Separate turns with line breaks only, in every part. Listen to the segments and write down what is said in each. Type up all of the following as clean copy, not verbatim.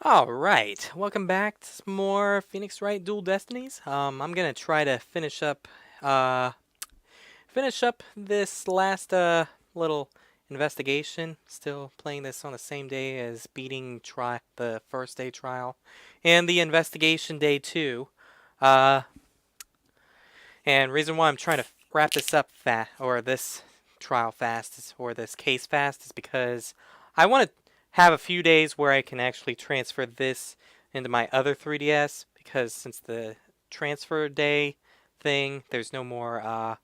Alright, welcome back to some more Phoenix Wright Dual Destinies. I'm gonna try to finish up this last little investigation. Still playing this on the same day as beating the first day trial and the investigation day 2. Uh, and reason why I'm trying to wrap this up this trial fast, or this case fast, is because I want to have a few days where I can actually transfer this into my other 3DS, because since the transfer day thing, there's no more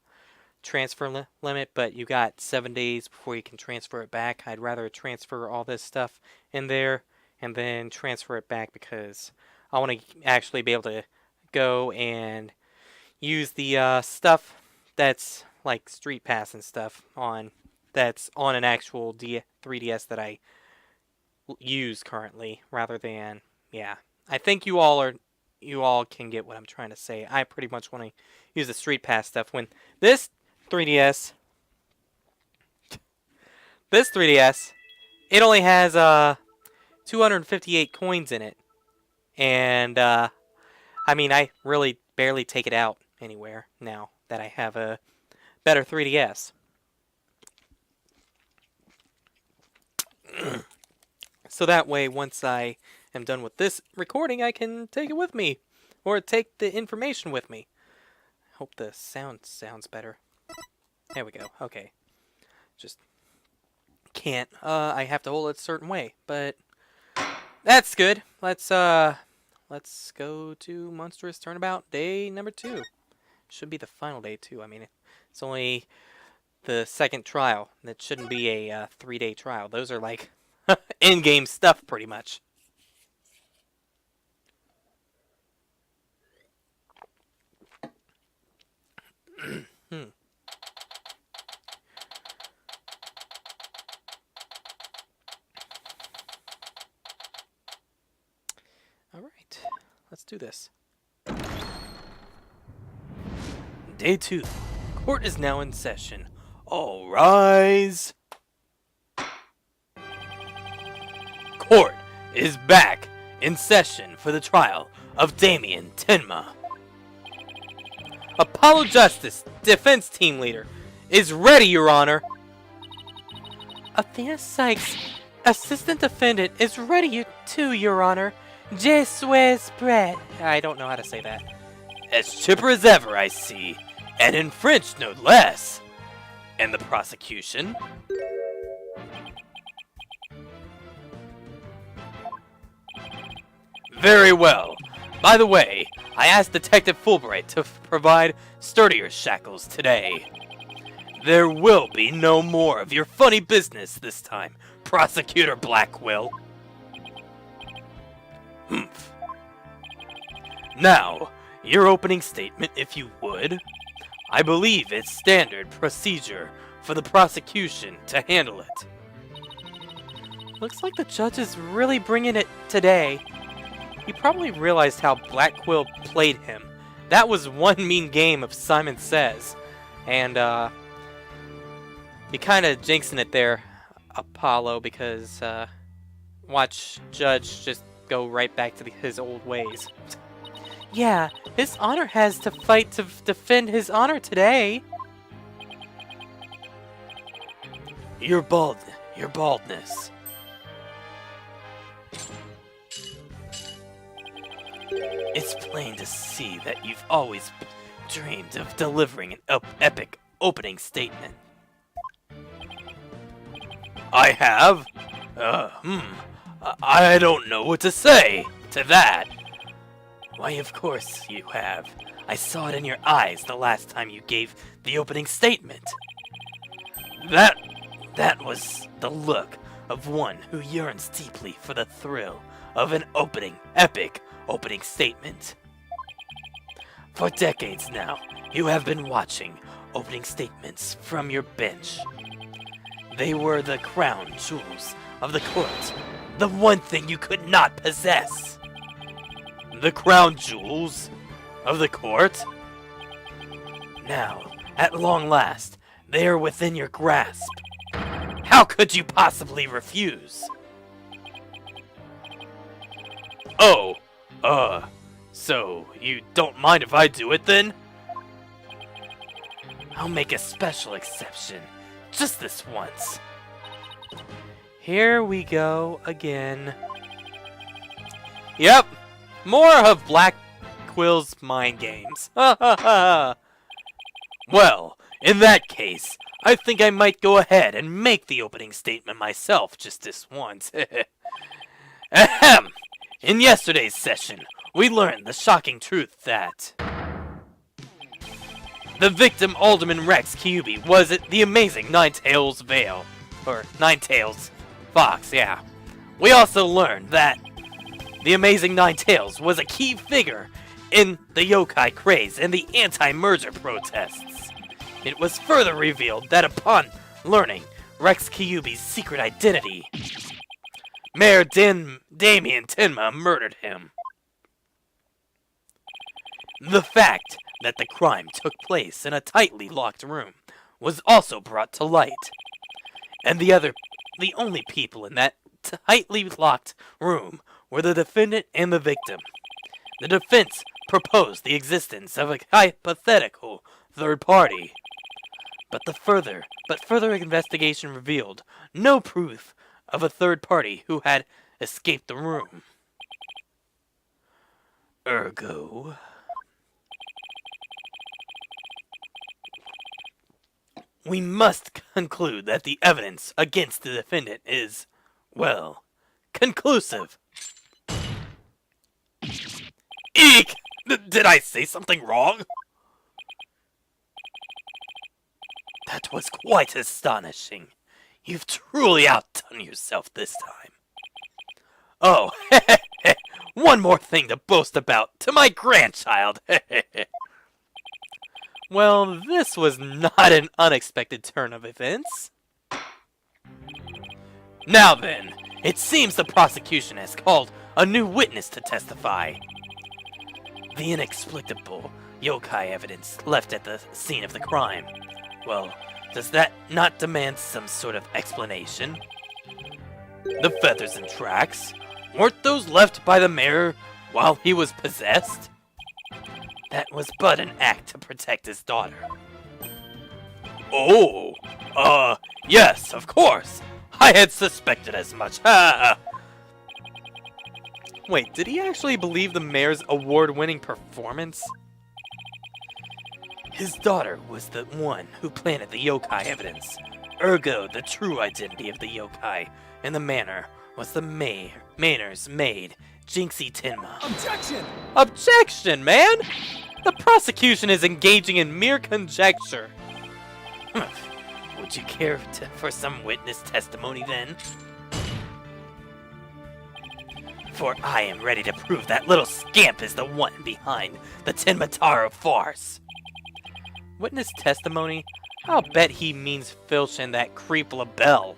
transfer limit, but you got 7 days before you can transfer it back. I'd rather transfer all this stuff in there and then transfer it back, because I want to actually be able to go and use the stuff that's like Street Pass and stuff that's on an actual 3DS that I use currently, rather than, yeah. I think you all can get what I'm trying to say. I pretty much want to use the Street Pass stuff when this 3DS it only has 258 coins in it, and I mean, I really barely take it out anywhere now that I have a better 3DS. So that way, once I am done with this recording, I can take it with me, or take the information with me. Hope the sound sounds better. There we go. Okay. Just can't. I have to hold it a certain way, but that's good. Let's go to Monstrous Turnabout Day number 2. Should be the final day too. I mean, it's only the second trial. That shouldn't be a 3-day trial. Those are like in-game stuff, pretty much. Alright, let's do this. Day 2. Court is now in session. All rise! Court is back in session for the trial of Damien Tenma. Apollo Justice, defense team leader, is ready, Your Honor. Athena Sykes, assistant defendant, is ready too, Your Honor. Je suis prêt. I don't know how to say that. As chipper as ever, I see. And in French, no less. And the prosecution? Very well. By the way, I asked Detective Fulbright to provide sturdier shackles today. There will be no more of your funny business this time, Prosecutor Blackwell. Humph. Now, your opening statement, if you would. I believe it's standard procedure for the prosecution to handle it. Looks like the judge is really bringing it today. He probably realized how Blackwell played him. That was one mean game of Simon Says. And, you kind of jinxing it there, Apollo, because, watch Judge just go right back to his old ways. Yeah, his honor has to fight to defend his honor today. Your baldness. It's plain to see that you've always dreamed of delivering an epic opening statement. I have? I don't know what to say to that. Why, of course you have. I saw it in your eyes the last time you gave the opening statement. That was the look of one who yearns deeply for the thrill of an epic opening statement. For decades now, you have been watching opening statements from your bench. They were the crown jewels of the court, the one thing you could not possess. The crown jewels of the court? Now, at long last, they are within your grasp. How could you possibly refuse?
Oh, so you don't mind if I do it then? I'll make a special exception. Just this once.
Here we go again. Yep, more of Black Quill's mind games. Ha ha ha!
Well, in that case, I think I might go ahead and make the opening statement myself just this once. Ahem! In yesterday's session, we learned the shocking truth that the victim Alderman Rex Kyubi was the amazing Ninetails Vale. Or Ninetails Fox, yeah. We also learned that the amazing Ninetails was a key figure in the yokai craze and the anti-merger protests. It was further revealed that upon learning Rex Kyubi's secret identity, Mayor Damien Tenma murdered him. The fact that the crime took place in a tightly locked room was also brought to light. And the only people in that tightly locked room were the defendant and the victim. The defense proposed the existence of a hypothetical third party. But further investigation revealed no proof of a third party who had escaped the room. Ergo, we must conclude that the evidence against the defendant is, well, conclusive. Eek! Did I say something wrong? That was quite astonishing. You've truly outdone yourself this time. Oh, one more thing to boast about to my grandchild.
Well, this was not an unexpected turn of events.
Now then, it seems the prosecution has called a new witness to testify. The inexplicable yokai evidence left at the scene of the crime. Well, does that not demand some sort of explanation? The feathers and tracks, weren't those left by the mayor while he was possessed? That was but an act to protect his daughter. Oh, yes, of course. I had suspected as much. Ha!
Wait, did he actually believe the mayor's award-winning performance?
His daughter was the one who planted the yokai evidence. Ergo, the true identity of the yokai in the manor was the mayor's maid, Jinxie Tenma.
Objection!
Objection, man! The prosecution is engaging in mere conjecture.
Would you care for some witness testimony then? For I am ready to prove that little scamp is the one behind the Tenmataro farce.
Witness testimony? I'll bet he means Filch and that creep LaBelle.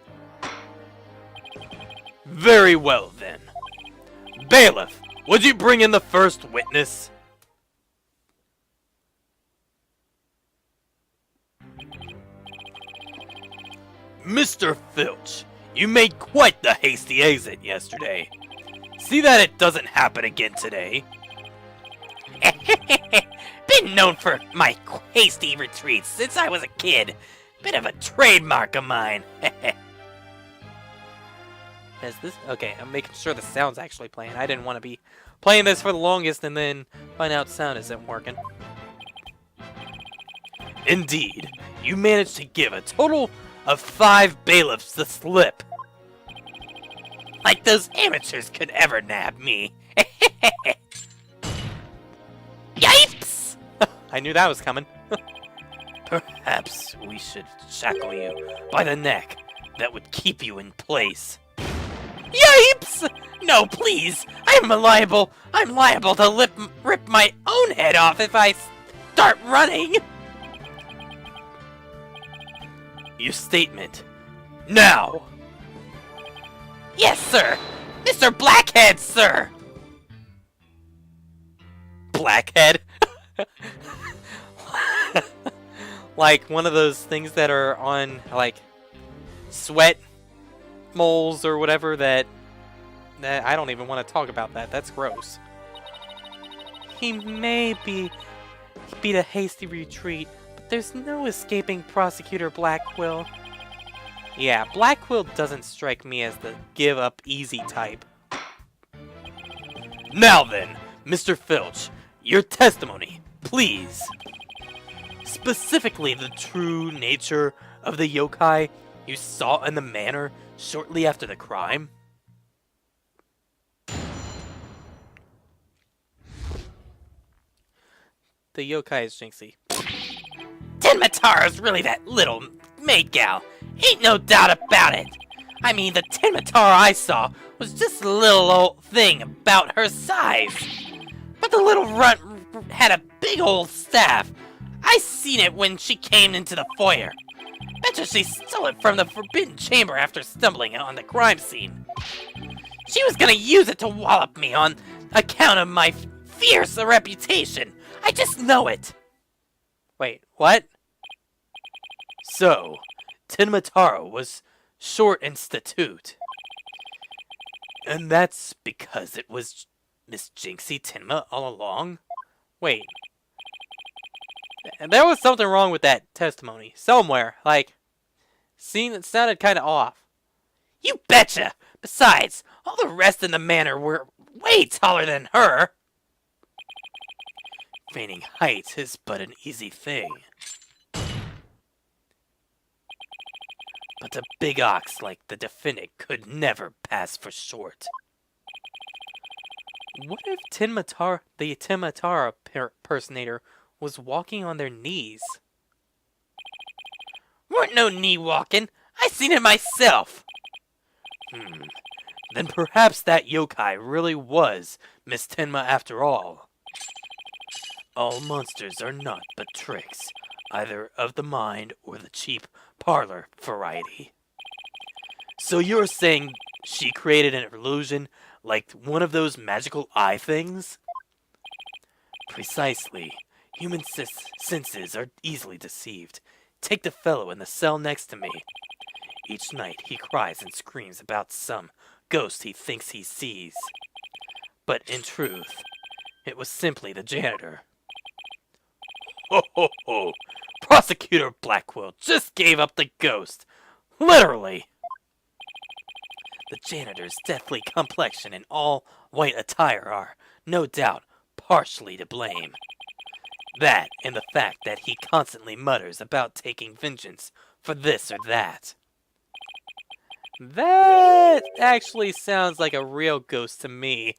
Very well then. Bailiff, would you bring in the first witness? Mr. Filch, you made quite the hasty exit yesterday. See that it doesn't happen again today. Been known for my hasty retreats since I was a kid. Bit of a trademark of mine.
Is this okay? I'm making sure the sound's actually playing. I didn't want to be playing this for the longest and then find out sound isn't working.
Indeed, you managed to give a total of 5 bailiffs the slip. Like those amateurs could ever nab me. Yipes!
I knew that was coming.
Perhaps we should shackle you by the neck. That would keep you in place. Yipes! No, please! I'm liable to rip my own head off if I start running! Your statement. Now! Yes, sir! Mr. Blackhead, sir!
Blackhead? Like one of those things that are on, like, sweat moles or whatever that I don't even want to talk about that. That's gross. He may be beat a hasty retreat, but there's no escaping Prosecutor Blackquill. Yeah, Blackquill doesn't strike me as the give-up easy type.
Now then, Mr. Filch, your testimony, please. Specifically the true nature of the yokai you saw in the manor shortly after the crime.
The yokai is Jinxie.
Tenmataro's really that little maid gal. Ain't no doubt about it. I mean, the Tenmataro I saw was just a little old thing about her size. But the little runt had a big old staff. I seen it when she came into the foyer. Betcha she stole it from the Forbidden Chamber after stumbling on the crime scene. She was gonna use it to wallop me on account of my fierce reputation. I just know it.
Wait, what?
So, Tenmataro was short and statute. And that's because it was Miss Jinxie Tenma all along?
Wait. There was something wrong with that testimony. Somewhere. Like, it sounded kind of off.
You betcha! Besides, all the rest in the manor were way taller than her. Feigning height is but an easy thing. But a big ox like the defendant could never pass for short.
What if the Tenmatara personator was walking on their knees?
Weren't no knee walking. I seen it myself. Then perhaps that yokai really was Miss Tenma after all. All monsters are not but tricks, either of the mind or the cheap parlor variety. So you're saying she created an illusion like one of those magical eye things? Precisely. Human senses are easily deceived. Take the fellow in the cell next to me. Each night he cries and screams about some ghost he thinks he sees. But in truth, it was simply the janitor. Ho ho ho! Prosecutor Blackquill just gave up the ghost! Literally! The janitor's deathly complexion and all white attire are, no doubt, partially to blame. That and the fact that he constantly mutters about taking vengeance for this or that.
That actually sounds like a real ghost to me.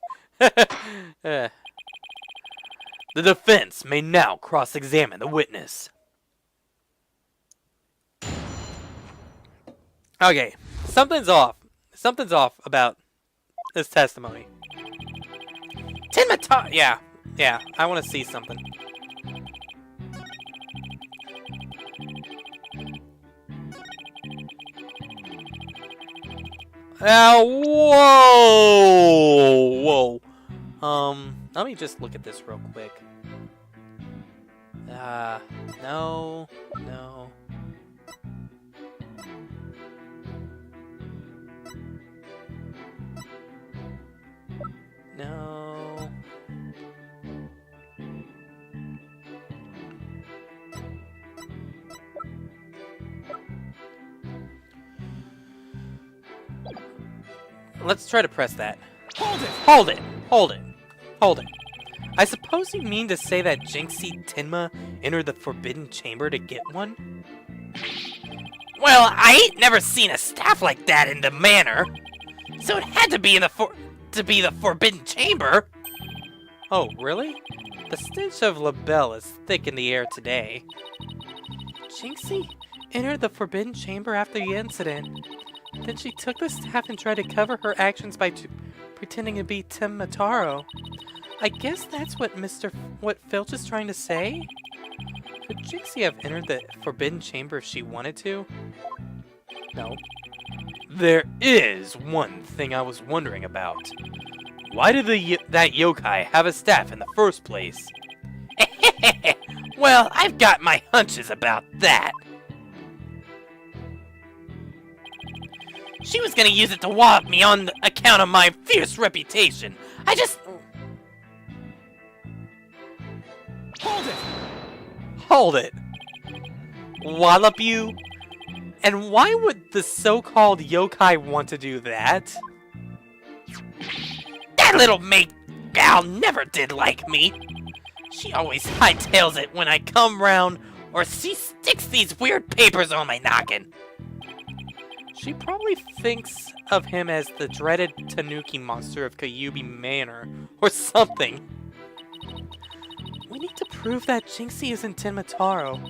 The defense may now cross-examine the witness.
Okay, something's off. Something's off about this testimony.
Tenmataro!
Yeah, I want to see something. Whoa! Let me just look at this real quick. No. No. Let's try to press that. Hold it! I suppose you mean to say that Jinxie Tenma entered the Forbidden Chamber to get one?
Well, I ain't never seen a staff like that in the manor. So it had to be in the Forbidden Chamber.
Oh, really? The stench of LaBelle is thick in the air today. Jinxie entered the Forbidden Chamber after the incident. Then she took the staff and tried to cover her actions by pretending to be Tenmataro. I guess that's what Filch is trying to say? Could Jinxie have entered the Forbidden Chamber if she wanted to? No.
There is one thing I was wondering about. Why did that yokai have a staff in the first place? Well, I've got my hunches about that. She was gonna use it to wallop me on account of my fierce reputation. I just...
Hold it! Wallop you? And why would the so-called yokai want to do that?
That little maid gal never did like me. She always hightails it when I come round, or she sticks these weird papers on my noggin.
She probably thinks of him as the dreaded Tanuki monster of Kyubi Manor, or something. We need to prove that Jinxie is in Tenmataro,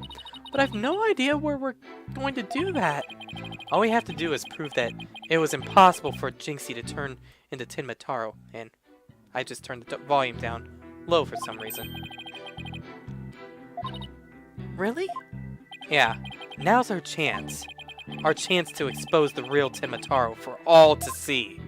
but I've no idea where we're going to do that. All we have to do is prove that it was impossible for Jinxie to turn into Tenmataro, and I just turned the volume down low for some reason. Really? Yeah, now's our chance. Our chance to expose the real Tenmataro for all to see.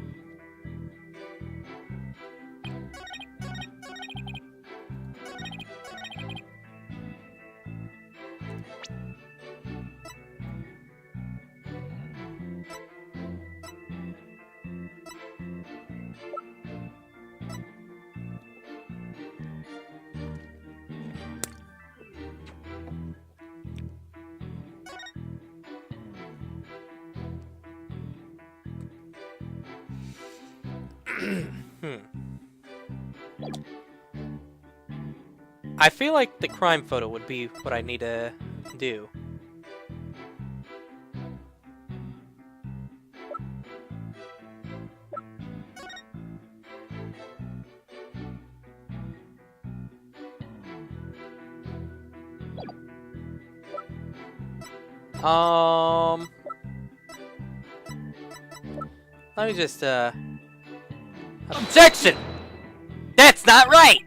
I feel like the crime photo would be what I need to do. Let me just, Objection!
That's not right!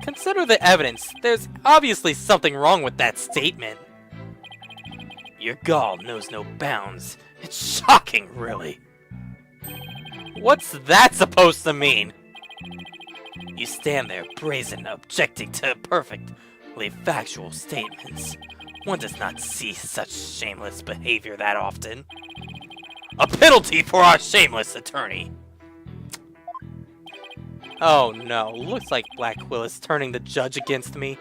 Consider the evidence. There's obviously something wrong with that statement.
Your gall knows no bounds. It's shocking, really.
What's that supposed to mean?
You stand there brazen, objecting to perfectly factual statements. One does not see such shameless behavior that often. A penalty for our shameless attorney.
Oh no, looks like Black Quill is turning the judge against me.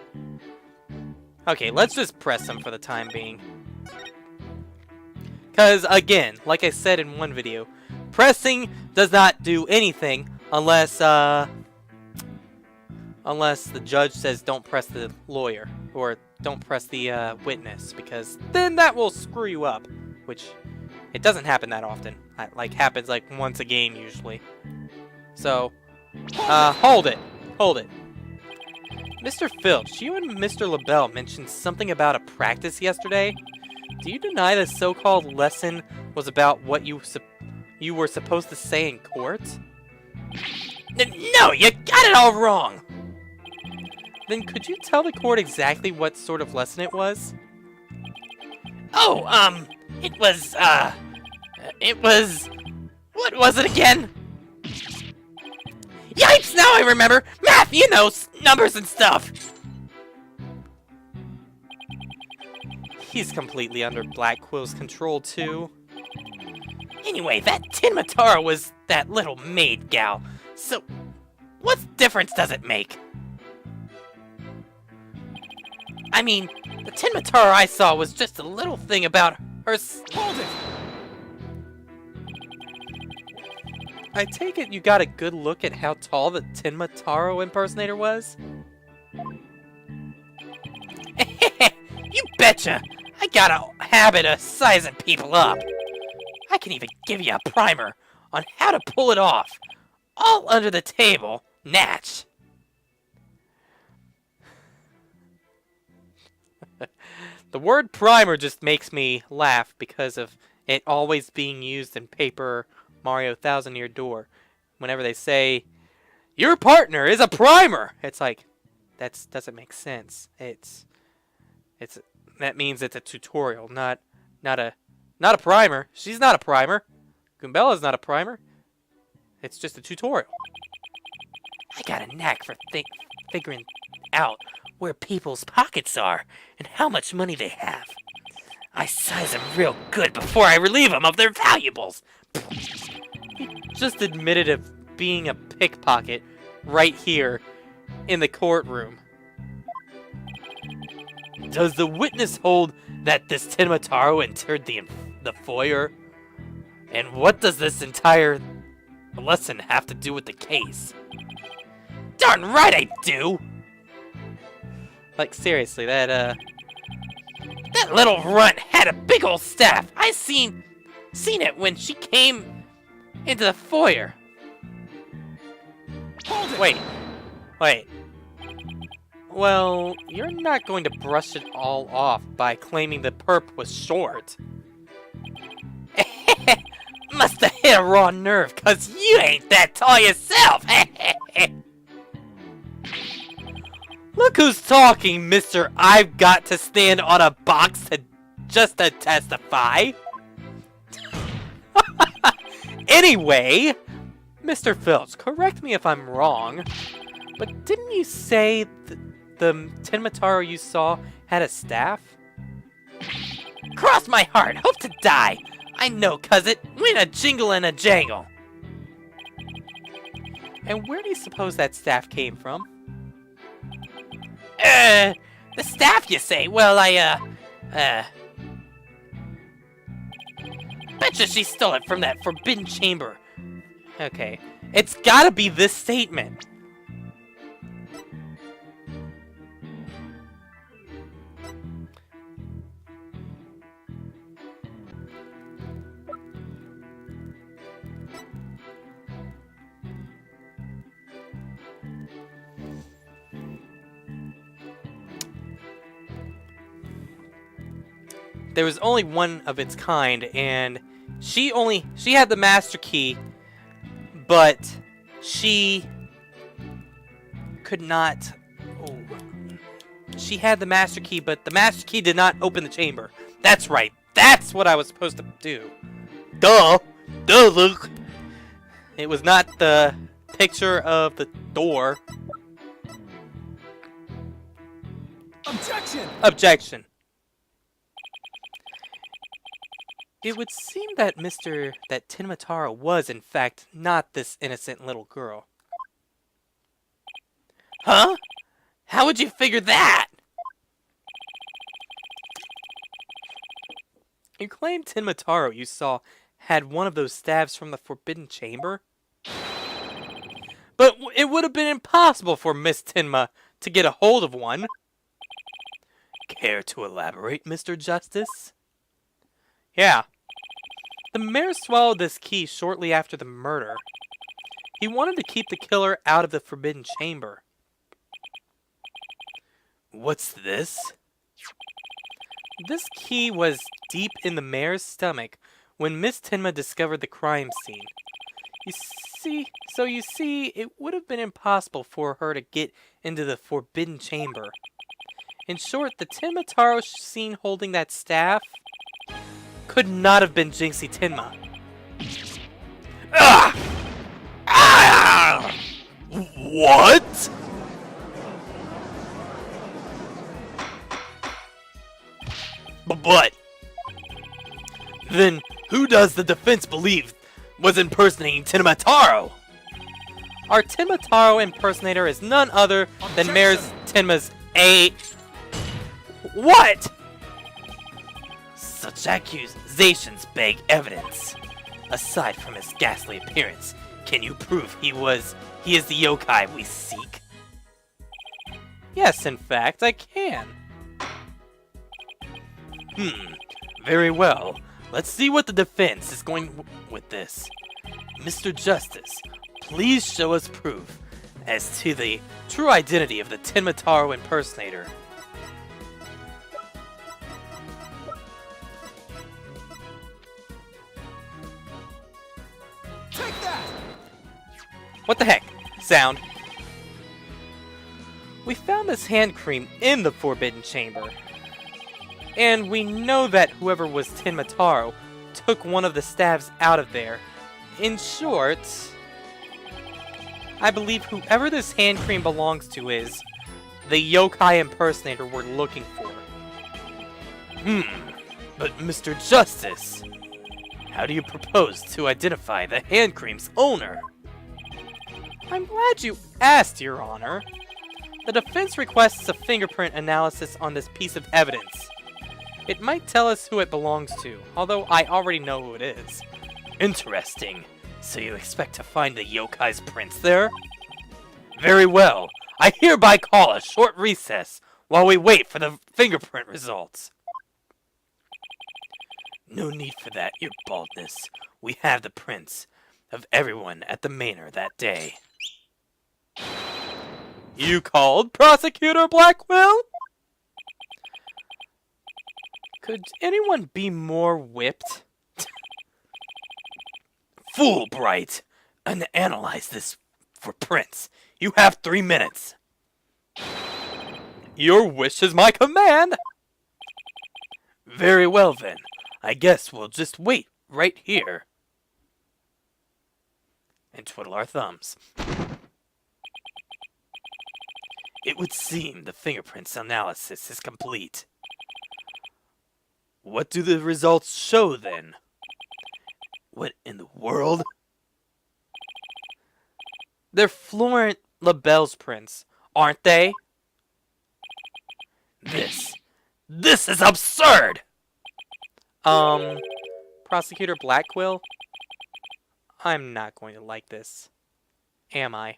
Okay, let's just press him for the time being. Because, again, like I said in one video, pressing does not do anything unless the judge says don't press the lawyer, or don't press the witness, because then that will screw you up, which it doesn't happen that often. Like, happens like once a game usually. So, hold it. Mr. Filch, you and Mr. LaBelle mentioned something about a practice yesterday. Do you deny the so-called lesson was about what you were supposed to say in court?
No, you got it all wrong!
Then could you tell the court exactly what sort of lesson it was?
Oh, it was, what was it again? Yikes, now I remember! Math, you know, numbers and stuff!
He's completely under Black Quill's control, too.
Anyway, that Tenmataro was that little maid gal, so what difference does it make? I mean, the Tenmataro I saw was just a little thing about her Hold it!
I take it you got a good look at how tall the Tenmataro impersonator was?
You betcha! I got a habit of sizing people up. I can even give you a primer on how to pull it off. All under the table, natch.
The word primer just makes me laugh because of it always being used in Paper Mario Thousand Year Door. Whenever they say, your partner is a primer! It's like, that doesn't make sense. That means it's a tutorial, not a primer. She's not a primer. Goombella's not a primer. It's just a tutorial.
I got a knack for figuring out where people's pockets are and how much money they have. I size them real good before I relieve them of their valuables.
He just admitted of being a pickpocket right here in the courtroom.
Does the witness hold that this Tenmataro entered the foyer? And what does this entire lesson have to do with the case? Darn right I do!
Like, seriously, that
little runt had a big old staff. I seen it when she came into the foyer.
Wait. Well, you're not going to brush it all off by claiming the perp was short.
Musta hit a raw nerve, cause you ain't that tall yourself.
Look who's talking, Mr. I've got to stand on a box just to testify. Anyway, Mr. Filch, correct me if I'm wrong, but didn't you say the Tenmataro you saw had a staff?
Cross my heart, hope to die. I know, cuz it went a jingle and a jangle.
And where do you suppose that staff came from?
The staff, you say? Well, betcha she stole it from that forbidden chamber.
Okay, it's gotta be this statement. There was only one of its kind, and she had the master key, but she could not. Oh, she had the master key, but the master key did not open the chamber. That's right. That's what I was supposed to do. Duh, Luke. It was not the picture of the door. Objection. It would seem that that Tenmataro was, in fact, not this innocent little girl.
Huh? How would you figure that?
You claim Tenmataro you saw had one of those staves from the Forbidden Chamber? But it would have been impossible for Miss Tenma to get a hold of one.
Care to elaborate, Mr. Justice?
Yeah. The mayor swallowed this key shortly after the murder. He wanted to keep the killer out of the Forbidden Chamber.
What's this?
This key was deep in the mayor's stomach when Miss Tenma discovered the crime scene. You see, it would have been impossible for her to get into the Forbidden Chamber. In short, the Tenmataro seen holding that staff could not have been Jinxie Tenma.
Ah! Ah! What? But then who does the defense believe was impersonating Tenmataro?
Our Tenmataro impersonator is none other than Mayor Tenma's What?
Such accusations beg evidence. Aside from his ghastly appearance, can you prove he is the yokai we seek?
Yes, in fact, I can.
Very well. Let's see what the defense is going with this. Mr. Justice, please show us proof as to the true identity of the Tenmataro impersonator.
Take that!
What the heck? Sound. We found this hand cream in the Forbidden Chamber. And we know that whoever was Tenmataro took one of the staves out of there. In short, I believe whoever this hand cream belongs to is the yokai impersonator we're looking for.
But Mr. Justice, how do you propose to identify the hand cream's owner?
I'm glad you asked, Your Honor. The defense requests a fingerprint analysis on this piece of evidence. It might tell us who it belongs to, although I already know who it is.
Interesting. So you expect to find the yokai's prints there? Very well. I hereby call a short recess while we wait for the fingerprint results. No need for that, your baldness. We have the prints of everyone at the manor that day.
You called, Prosecutor Blackwell? Could anyone be more whipped?
Fool, Wright! And analyze this for prints. You have 3 minutes.
Your wish is my command!
Very well then. I guess we'll just wait right here. And twiddle our thumbs. It would seem the fingerprints analysis is complete. What do the results show then? What in the world?
They're Florent LaBelle's prints, aren't they?
This is absurd!
Prosecutor Blackwell? I'm not going to like this. Am I?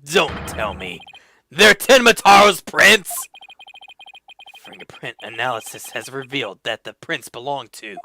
Don't tell me. They're Tenmataro's prints! Fingerprint analysis has revealed that the prints belong to